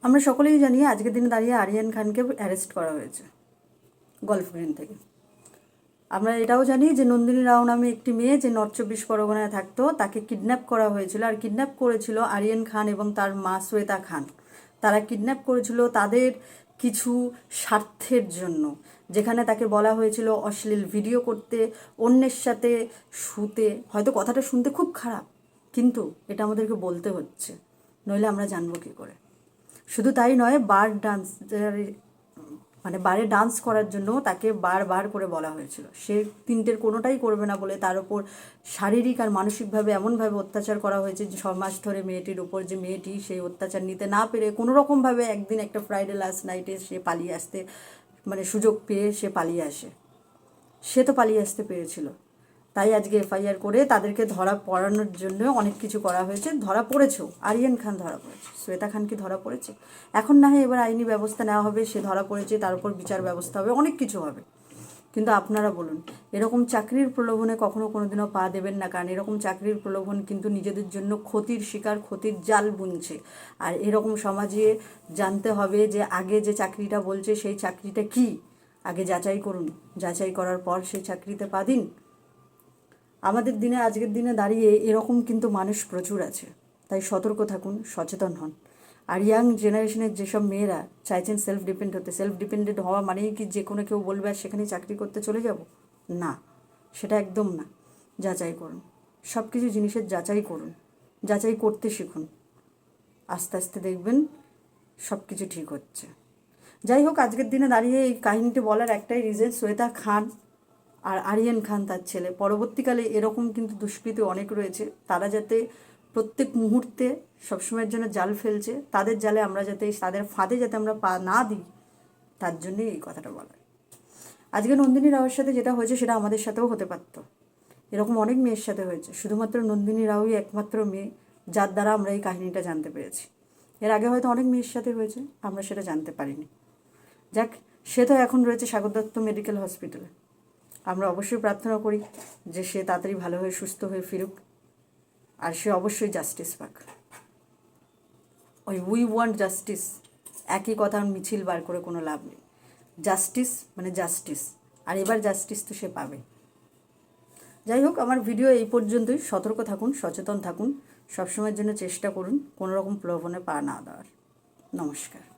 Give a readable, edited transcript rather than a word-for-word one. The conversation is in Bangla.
আমরা সকলেই জানি আজকের দিনে দাঁড়িয়ে আরিয়ান খানকে অ্যারেস্ট করা হয়েছে গলফ গ্রিন থেকে। আমরা এটাও জানি যে নন্দিনী রাও নামে একটি মেয়ে যে নর্থ 24 পরগনায় থাকতো, তাকে কিডন্যাপ করা হয়েছিল। আর কিডন্যাপ করেছিল আরিয়ান খান এবং তার মা শ্বেতা খান। তারা কিডন্যাপ করেছিল তাদের কিছু স্বার্থের জন্য, যেখানে তাকে বলা হয়েছিল অশ্লীল ভিডিও করতে, অন্যের সাথে শুতে। হয়তো কথাটা শুনতে খুব খারাপ, কিন্তু এটা আমাদেরকে বলতে হচ্ছে, নইলে আমরা জানবো কী করে। শুধু তাই নয়, বার ডান্স মানে বারে ডান্স করার জন্য তাকে বারবার করে বলা হয়েছিল। সে তিনটের কোনোটাই করবে না বলে তার ওপর শারীরিক আর মানসিকভাবে এমনভাবে অত্যাচার করা হয়েছে যে 6 মাস ধরে মেয়েটির উপর, যে মেয়েটি সেই অত্যাচার নিতে না পেরে কোনো রকমভাবে একদিন একটা ফ্রাইডে লাস্ট নাইটে সে পালিয়ে আসতে, মানে সুযোগ পেয়ে সে পালিয়ে আসে। সে তো পালিয়ে আসতে পেরেছিল, তাই আজকে এফআইআর করে তাদেরকে ধরা পড়ানোর জন্য অনেক কিছু করা হয়েছে। ধরা পড়েছেও, আরিয়ান খান ধরা পড়েছে, শ্বেতা খান কি ধরা পড়েছে? এখন না হয় এবার আইনি ব্যবস্থা নেওয়া হবে, সে ধরা পড়েছে, তার উপর বিচার ব্যবস্থা হবে, অনেক কিছু হবে। কিন্তু আপনারা বলুন, এরকম চাকরির প্রলোভনে কখনো কোনোদিনও পা দেবেন না, কারণ এরকম চাকরির প্রলোভন কিন্তু নিজেদের জন্য ক্ষতির শিকার, ক্ষতির জাল বুনছে। আর এরকম সমাজে জানতে হবে যে আগে যে চাকরিটা বলছে সেই চাকরিটা কি, আগে যাচাই করুন, যাচাই করার পর সেই চাকরিতে পা দিন। আমাদের দিনে, আজকের দিনে দাঁড়িয়ে এরকম কিন্তু মানুষ প্রচুর আছে, তাই সতর্ক থাকুন, সচেতন হন। আর ইয়াং জেনারেশনের যেসব মেয়েরা চাইছেন সেলফ ডিপেন্ড হতে, সেলফ ডিপেন্ডেন্ট হওয়া মানেই কি যে কোনো কেউ বলবে আর সেখানেই চাকরি করতে চলে যাব? না, সেটা একদম না। যাচাই করুন, সব কিছু জিনিসের যাচাই করুন, যাচাই করতে শিখুন। আস্তে আস্তে দেখবেন সব কিছু ঠিক হচ্ছে। যাই হোক, আজকের দিনে দাঁড়িয়ে এই কাহিনীটি বলার একটাই রিজন, শ্বেতা খান আর আরিয়ান খান তার ছেলে, পরবর্তীকালে এরকম কিন্তু দুষ্কৃতী অনেক রয়েছে, তারা যাতে প্রত্যেক মুহূর্তে সবসময়ের জন্য জাল ফেলছে, তাদের জালে আমরা যাতে, তাদের ফাঁদে যাতে আমরা পা না দিই, তার জন্যই এই কথাটা বলা। আজকে নন্দিনী রাওয়ের সাথে যেটা হয়েছে সেটা আমাদের সাথেও হতে পারত, এরকম অনেক মেয়ের সাথে হয়েছে। শুধুমাত্র নন্দিনী রাওই একমাত্র মেয়ে যার দ্বারা আমরা এই কাহিনীটা জানতে পেরেছি। এর আগে হয়তো অনেক মেয়ের সাথে হয়েছে, আমরা সেটা জানতে পারিনি। যাক, সে তো এখন রয়েছে সাগর দত্ত মেডিকেল হসপিটালে। আমরা অবশ্যই প্রার্থনা করি যে সে তাড়াতাড়ি ভালো হয়ে সুস্থ হয়ে ফিরুক, আর সে অবশ্যই জাস্টিস পাক। ওই উই ওয়ান্ট জাস্টিস একই কথা মিছিল বার করে কোনো লাভ নেই। জাস্টিস মানে জাস্টিস, আর এবার জাস্টিস তো সে পাবে। যাই হোক, আমার ভিডিও এই পর্যন্তই। সতর্ক থাকুন, সচেতন থাকুন, সবসময়ের জন্য চেষ্টা করুন কোনো রকম প্রলোভনে পা না দেওয়ার। নমস্কার।